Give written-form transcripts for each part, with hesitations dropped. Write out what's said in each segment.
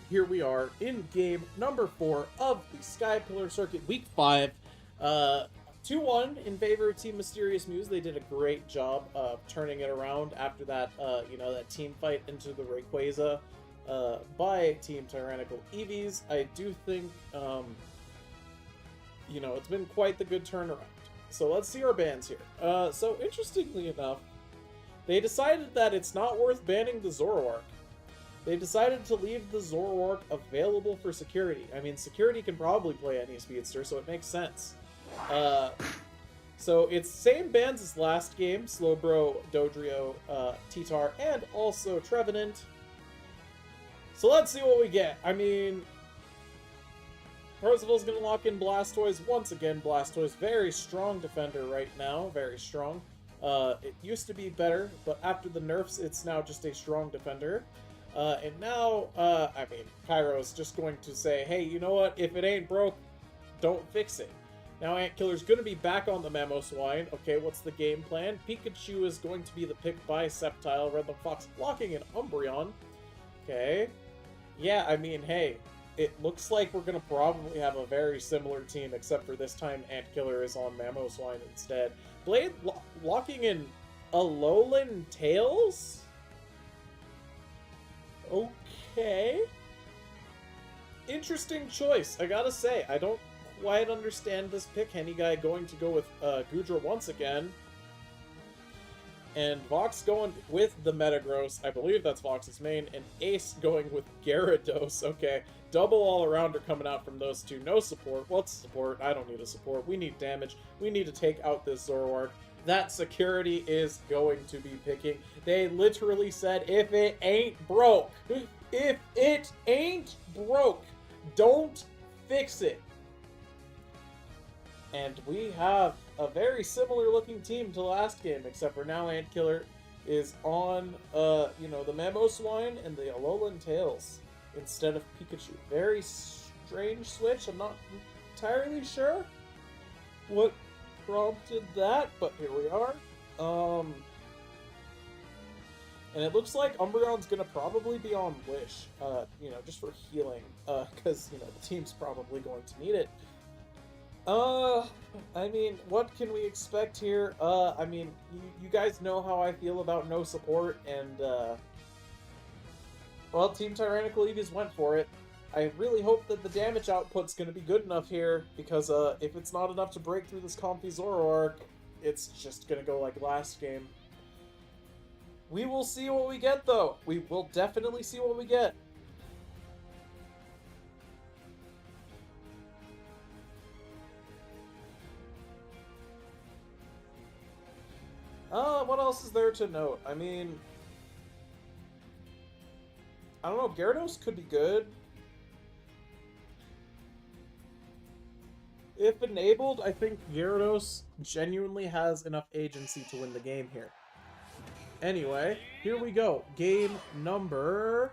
here we are in game number 4 of the Sky Pillar Circuit Week 5. 2-1 in favor of Team Mysterious Muse. They did a great job of turning it around after that, that team fight into the Rayquaza by Team Tyrannical Eevees. I do think, it's been quite the good turnaround. So let's see our bans here. So interestingly enough, they decided that it's not worth banning the Zoroark. They decided to leave the Zoroark available for security. I mean, security can probably play any speedster, so it makes sense. So it's same bans as last game: Slowbro, Dodrio, T-Tar, and also Trevenant. So let's see what we get. I mean, Percival's gonna lock in Blastoise once again. Blastoise, very strong defender right now, very strong. It used to be better, but after the nerfs, it's now just a strong defender. And now, Pyro's just going to say, hey, you know what? If it ain't broke, don't fix it. Now Antkiller's going to be back on the Mamoswine. Okay, what's the game plan? Pikachu is going to be the pick by Sceptile. Redlam Fox blocking an Umbreon. Okay. Yeah, I mean, hey, it looks like we're going to probably have a very similar team, except for this time Antkiller is on Mamoswine instead. Blade locking in Alolan Tails? Okay. Interesting choice, I gotta say. I don't quite understand this pick. Henny Guy going to go with Goodra once again. And Vox going with the Metagross. I believe that's Vox's main. And Ace going with Gyarados. Okay. Double all-arounder coming out from those two. No support. What's support? I don't need a support. We need damage. We need to take out this Zoroark. That security is going to be picking. They literally said, if it ain't broke, if it ain't broke, don't fix it. And we have a very similar looking team to last game, except for now Antkiller is on, the Mamoswine and the Alolan Tails instead of Pikachu. Very strange switch. I'm not entirely sure what prompted that, but here we are. And it looks like Umbreon's gonna probably be on Wish, just for healing, because, the team's probably going to need it. I mean, what can we expect here? You guys know how I feel about no support, and, Team Tyrannical Eevees went for it. I really hope that the damage output's going to be good enough here, because if it's not enough to break through this Comfy Zoroark, it's just going to go like last game. We will see what we get, though. We will definitely see what we get. What else is there to note? I mean, I don't know, Gyarados could be good. If enabled, I think Gyarados genuinely has enough agency to win the game here. Anyway, here we go. Game number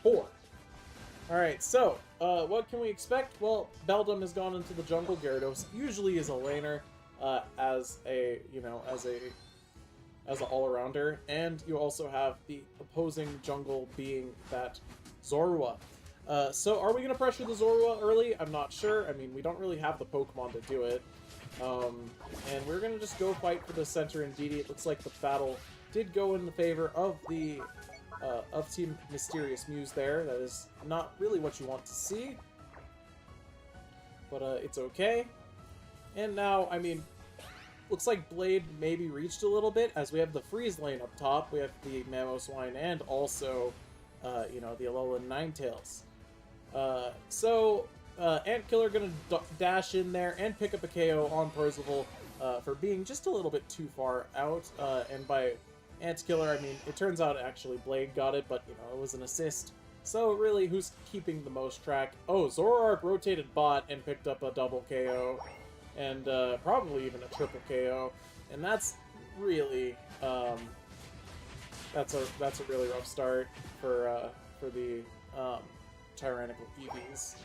4. Alright, so, what can we expect? Well, Beldum has gone into the jungle. Gyarados usually is a laner, as an all-arounder, and you also have the opposing jungle being that Zorua. So are we going to pressure the Zorua early? I'm not sure. I mean, we don't really have the Pokemon to do it. And we're going to just go fight for the center in DD. It looks like the battle did go in the favor of the of Team Mysterious Muse there. That is not really what you want to see. But it's okay. And now, I mean, looks like Blade maybe reached a little bit, as we have the Freeze lane up top. We have the Mamoswine and also, the Alolan Ninetales. Antkiller gonna dash in there and pick up a KO on Percival for being just a little bit too far out. And by Antkiller, I mean, it turns out actually Blade got it, but, it was an assist. So really, who's keeping the most track? Oh, Zoroark rotated bot and picked up a double KO. And probably even a triple KO. And that's really, that's a really rough start for the tyrannical EVs.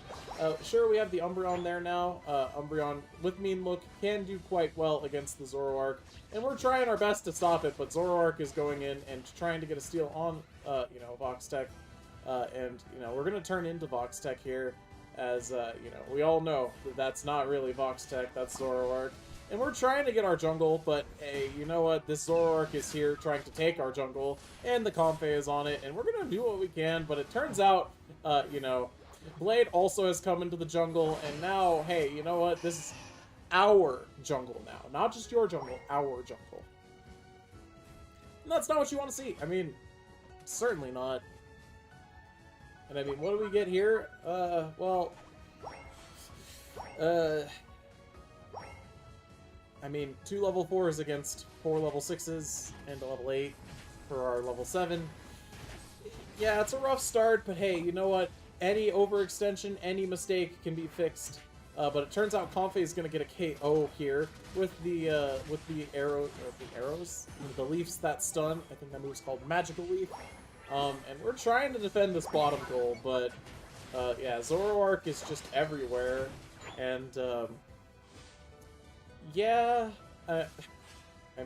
Sure, we have the Umbreon there now. Umbreon, with Mean Look, can do quite well against the Zoroark, and we're trying our best to stop it, but Zoroark is going in and trying to get a steal on, you know, Voxtech, and, you know, we're going to turn into Voxtech here, as, you know, we all know that that's not really Voxtech, that's Zoroark. And we're trying to get our jungle, but hey, you know what? This Zoroark is here trying to take our jungle, and the Comfey is on it, and we're gonna do what we can, but it turns out, you know, Blade also has come into the jungle, and now, hey, you know what? This is our jungle now. Not just your jungle, our jungle. And that's not what you want to see. I mean, certainly not. And I mean, what do we get here? I mean, 2 level 4s against 4 level 6s and a level 8 for our level 7. Yeah, it's a rough start, but hey, you know what? Any overextension, any mistake can be fixed. But it turns out Comfey is going to get a KO here with the arrows, the leaves that stun. I think that move's called Magical Leaf. And we're trying to defend this bottom goal, but yeah, Zoroark is just everywhere, and yeah, I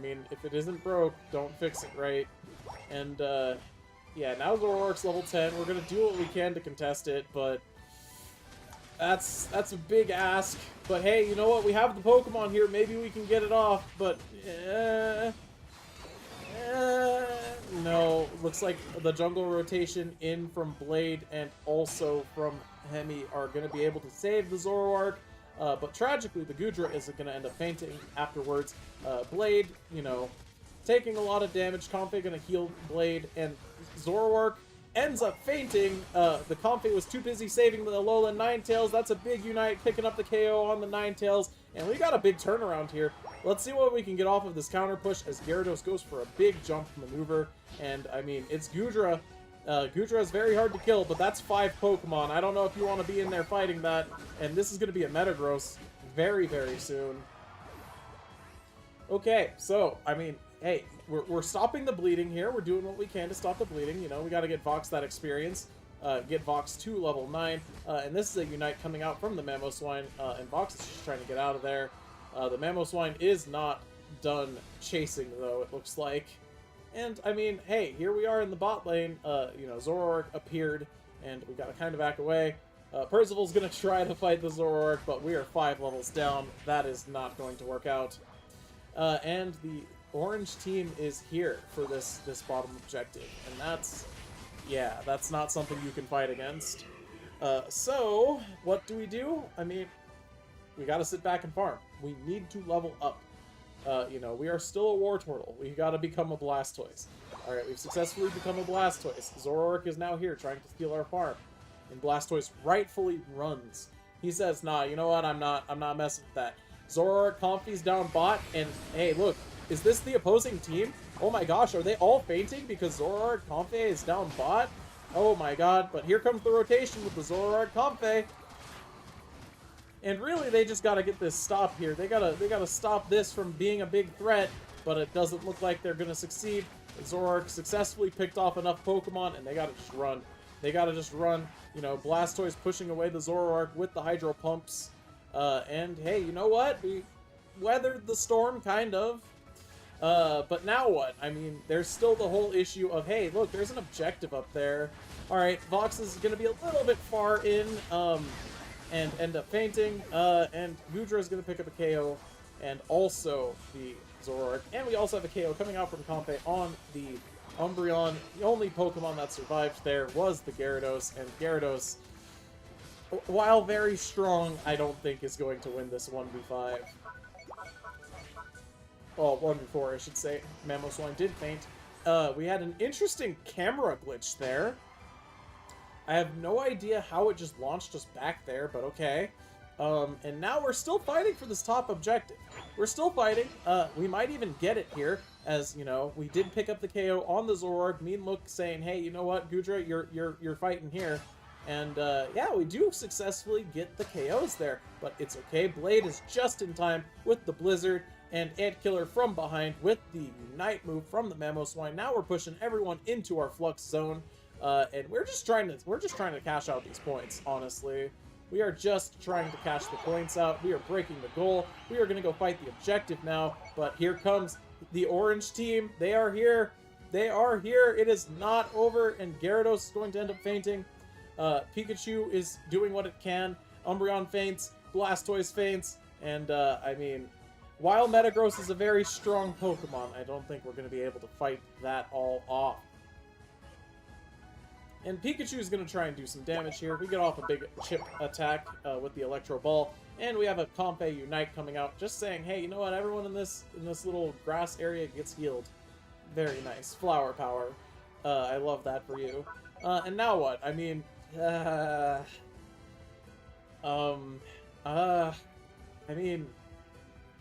mean, if it isn't broke, don't fix it, right? And yeah, now Zoroark's level 10. We're gonna do what we can to contest it, but that's a big ask. But hey, you know what? We have the Pokemon here. Maybe we can get it off. But no. Looks like the jungle rotation in from Blade and also from Hemi are going to be able to save the Zoroark. But tragically, the Goodra is going to end up fainting afterwards. Blade, you know, taking a lot of damage. Comfey going to heal Blade, and Zoroark ends up fainting. The Comfey was too busy saving the Alolan Ninetales. That's a big Unite, picking up the KO on the Ninetales, and we got a big turnaround here. Let's see what we can get off of this counter push as Gyarados goes for a big jump maneuver. And, I mean, it's Goodra. Goodra is very hard to kill, but that's 5 Pokemon. I don't know if you want to be in there fighting that. And this is going to be a Metagross very, very soon. Okay, so, I mean, hey, we're stopping the bleeding here. We're doing what we can to stop the bleeding. You know, we got to get Vox that experience. Get Vox to level 9. And this is a Unite coming out from the Mamoswine. And Vox is just trying to get out of there. The Mamoswine is not done chasing, though, it looks like. And, I mean, hey, here we are in the bot lane. You know, Zoroark appeared, and we gotta kind of back away. Percival's gonna try to fight the Zoroark, but we are 5 levels down. That is not going to work out. And the orange team is here for this bottom objective. And that's, yeah, that's not something you can fight against. So, what do? I mean, we gotta sit back and farm. We need to level up. You know, we are still a Wartortle. We gotta become a Blastoise. Alright, we've successfully become a Blastoise. Zoroark is now here trying to steal our farm. And Blastoise rightfully runs. He says, nah, you know what, I'm not messing with that. Zoroark Comfey's down bot, and hey, look, is this the opposing team? Oh my gosh, are they all fainting because Zoroark Comfey is down bot? Oh my god, but here comes the rotation with the Zoroark Comfey. And really, they just gotta get this stop here. They gotta stop this from being a big threat, but it doesn't look like they're gonna succeed. Zoroark successfully picked off enough Pokemon, and they gotta just run. They gotta just run. You know, Blastoise pushing away the Zoroark with the Hydro Pumps. And hey, you know what? We weathered the storm, kind of. But now what? I mean, there's still the whole issue of, hey, look, there's an objective up there. Alright, Vox is gonna be a little bit far in, and end up fainting, and Goodra is going to pick up a KO, and also the Zoroark, and we also have a KO coming out from Comfey on the Umbreon. The only Pokemon that survived there was the Gyarados, and Gyarados, while very strong, I don't think is going to win this 1v5. Well, 1v4, I should say. Mamoswine did faint. We had an interesting camera glitch there. I have no idea how it just launched us back there, but okay. And now we're still fighting for this top objective. We're still fighting. We might even get it here, as, you know, we did pick up the KO on the Zoroark. Mean Look saying, hey, you know what, Goodra, you're fighting here. And, yeah, we do successfully get the KOs there. But it's okay. Blade is just in time with the Blizzard, and Antkiller from behind with the Unite move from the Mamoswine. Now we're pushing everyone into our Flux Zone. And we're just trying to cash out these points, honestly. We are just trying to cash the points out. We are breaking the goal. We are going to go fight the objective now. But here comes the orange team. They are here. They are here. It is not over. And Gyarados is going to end up fainting. Pikachu is doing what it can. Umbreon faints. Blastoise faints. And, I mean, while Metagross is a very strong Pokemon, I don't think we're going to be able to fight that all off. And Pikachu is going to try and do some damage here. We get off a big chip attack with the Electro Ball, and we have a Comfey Unite coming out, just saying, hey, you know what? Everyone in this little grass area gets healed. Very nice. Flower power. I love that for you. And now what? I mean, I mean,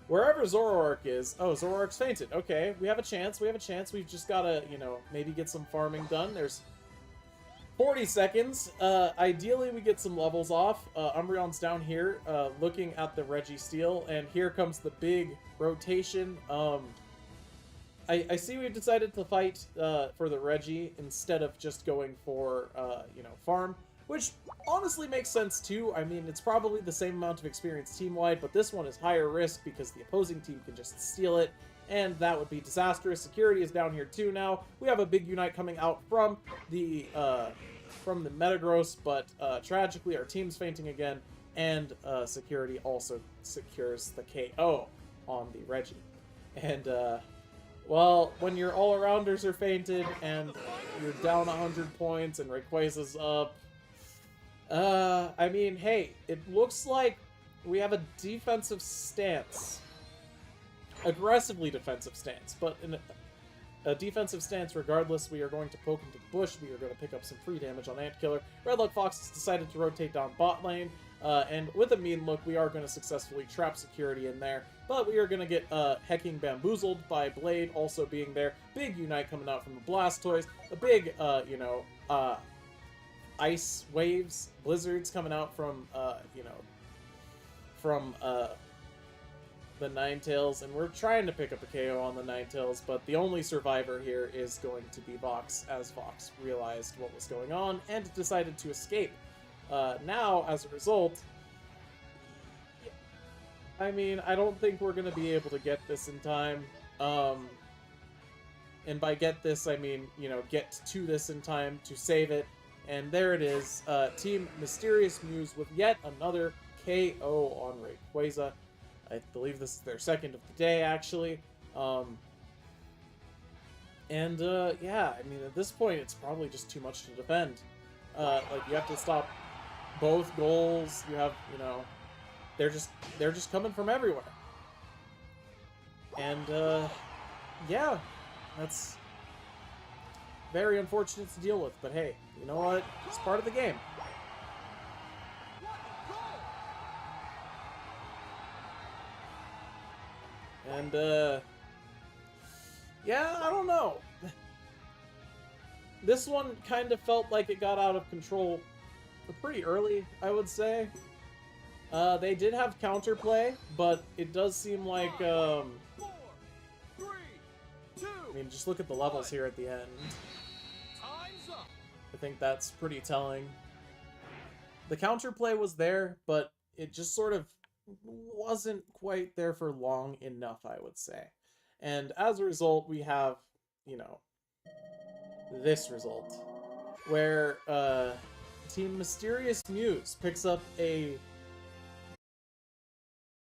wherever Zoroark is... Oh, Zoroark's fainted. Okay, we have a chance. We have a chance. We've just got to, you know, maybe get some farming done. There's 40 seconds. Ideally, we get some levels off. Umbreon's down here, looking at the Registeel, and here comes the big rotation. I see we've decided to fight for the Regi instead of just going for, you know, farm, which honestly makes sense too. I mean, it's probably the same amount of experience team-wide, but this one is higher risk because the opposing team can just steal it, and that would be disastrous. Security is down here too now. We have a big Unite coming out from the Metagross, but tragically our team's fainting again, and Security also secures the KO on the Regi. And, well, when your all-arounders are fainted, and you're down 100 points, and Rayquaza's up, I mean, hey, it looks like we have a defensive stance. Aggressively defensive stance, but in a defensive stance regardless. We are going to poke into the bush. We are going to pick up some free damage on Antkiller. Redlock Fox has decided to rotate down bot lane, and with a mean look, we are going to successfully trap Security in there, but we are going to get hecking bamboozled by Blade also being there. Big Unite coming out from the Blastoise. A big, you know, ice waves, blizzards coming out from, you know, from the Ninetales, and we're trying to pick up a KO on the Ninetales, but the only survivor here is going to be Vox, as Vox realized what was going on and decided to escape. Now, as a result, I mean, I don't think we're going to be able to get this in time. And by get this, I mean, you know, get to this in time to save it. And there it is, Team Mysterious Muse with yet another KO on Rayquaza. I believe this is their second of the day, actually. Yeah, I mean, at this point, it's probably just too much to defend. Like, you have to stop both goals. You have, you know, they're just coming from everywhere. And, yeah, that's very unfortunate to deal with, but hey, you know what? It's part of the game. And, yeah, I don't know. This one kind of felt like it got out of control pretty early, I would say. They did have counterplay, but it does seem like, I mean, just look at the levels here at the end. I think that's pretty telling. The counterplay was there, but it just sort of wasn't quite there for long enough, I would say. And as a result, we have, you know, this result, where Team Mysterious Muse picks up a